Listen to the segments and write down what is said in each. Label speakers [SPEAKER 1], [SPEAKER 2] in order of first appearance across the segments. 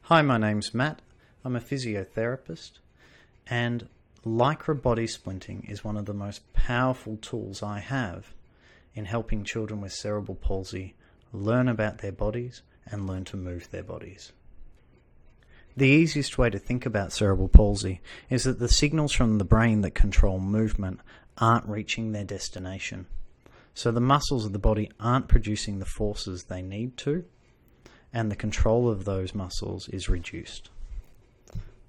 [SPEAKER 1] Hi, my name's Matt. I'm a physiotherapist, and lycra body splinting is one of the most powerful tools I have in helping children with cerebral palsy learn about their bodies and learn to move their bodies. The easiest way to think about cerebral palsy is that the signals from the brain that control movement aren't reaching their destination. So the muscles of the body aren't producing the forces they need to, and the control of those muscles is reduced.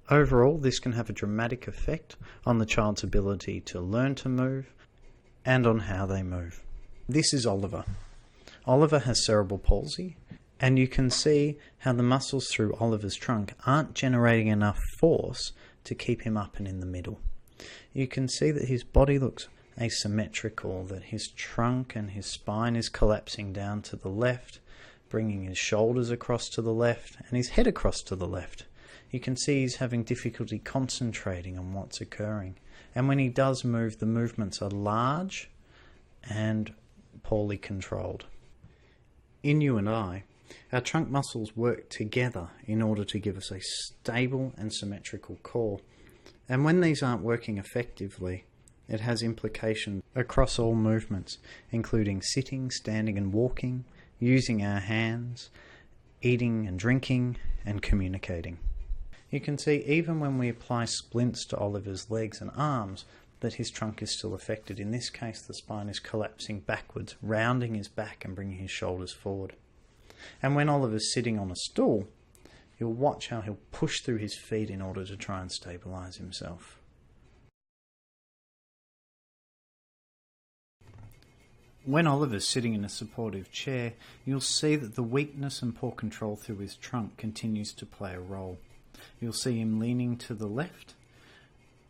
[SPEAKER 1] Overall, this can have a dramatic effect on the child's ability to learn to move and on how they move. This is Oliver. Oliver has cerebral palsy, and you can see how the muscles through Oliver's trunk aren't generating enough force to keep him up and in the middle. You can see that his body looks asymmetrical, that his trunk and his spine is collapsing down to the left, bringing his shoulders across to the left and his head across to the left. You can see he's having difficulty concentrating on what's occurring. And when he does move, the movements are large and poorly controlled. In you and I, our trunk muscles work together in order to give us a stable and symmetrical core. And when these aren't working effectively, it has implications across all movements, including sitting, standing and walking, using our hands, eating and drinking, and communicating. You can see even when we apply splints to Oliver's legs and arms that his trunk is still affected. In this case, the spine is collapsing backwards, rounding his back and bringing his shoulders forward. And when Oliver's sitting on a stool, you'll watch how he'll push through his feet in order to try and stabilize himself. When Oliver's sitting in a supportive chair, you'll see that the weakness and poor control through his trunk continues to play a role. You'll see him leaning to the left,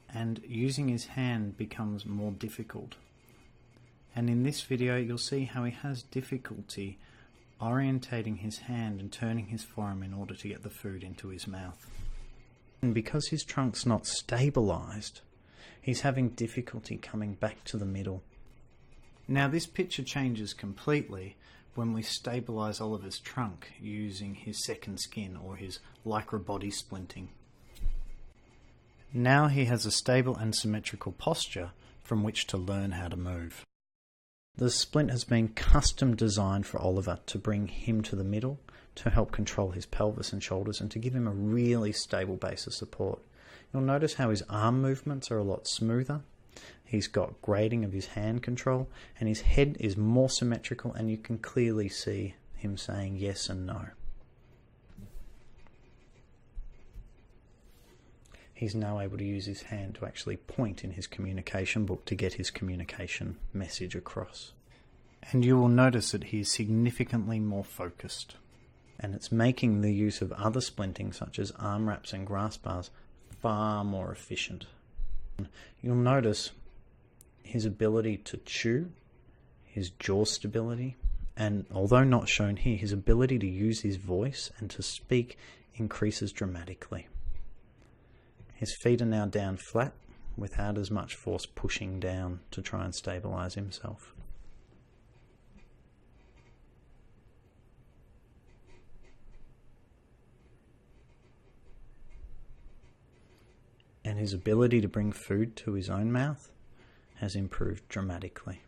[SPEAKER 1] and using his hand becomes more difficult. And in this video, you'll see how he has difficulty orientating his hand and turning his forearm in order to get the food into his mouth. And because his trunk's not stabilized, he's having difficulty coming back to the middle. Now this picture changes completely when we stabilise Oliver's trunk using his second skin or his lycra body splinting. Now he has a stable and symmetrical posture from which to learn how to move. The splint has been custom designed for Oliver to bring him to the middle, to help control his pelvis and shoulders and to give him a really stable base of support. You'll notice how his arm movements are a lot smoother. He's got grading of his hand control, and his head is more symmetrical, and you can clearly see him saying yes and no. He's now able to use his hand to actually point in his communication book to get his communication message across. And you will notice that he is significantly more focused, and it's making the use of other splinting such as arm wraps and grasp bars far more efficient. You'll notice his ability to chew, his jaw stability, and although not shown here, his ability to use his voice and to speak increases dramatically. His feet are now down flat without as much force pushing down to try and stabilize himself. And his ability to bring food to his own mouth has improved dramatically.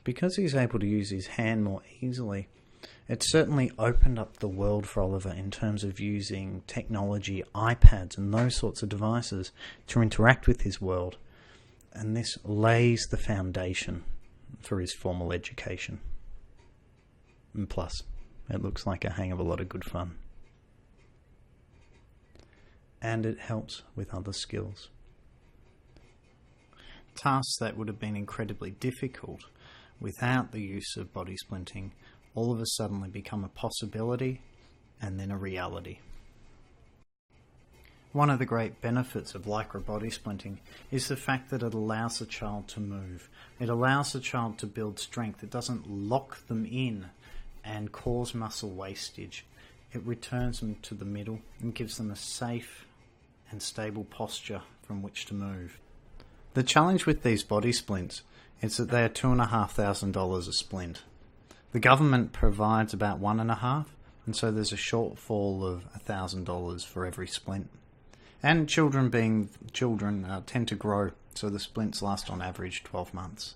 [SPEAKER 1] Because he's able to use his hand more easily, it's certainly opened up the world for Oliver in terms of using technology, iPads and those sorts of devices to interact with his world. And this lays the foundation for his formal education. And plus, it looks like a hang of a lot of good fun. And it helps with other skills. Tasks that would have been incredibly difficult without the use of body splinting all of a sudden become a possibility and then a reality. One of the great benefits of lycra body splinting is the fact that it allows the child to move. It allows the child to build strength. It doesn't lock them in and cause muscle wastage. It returns them to the middle and gives them a safe and stable posture from which to move. The challenge with these body splints is that they are $2,500 a splint. The government provides about $1,500. and so there's a shortfall of $1,000 for every splint. And children being children tend to grow, so the splints last on average 12 months.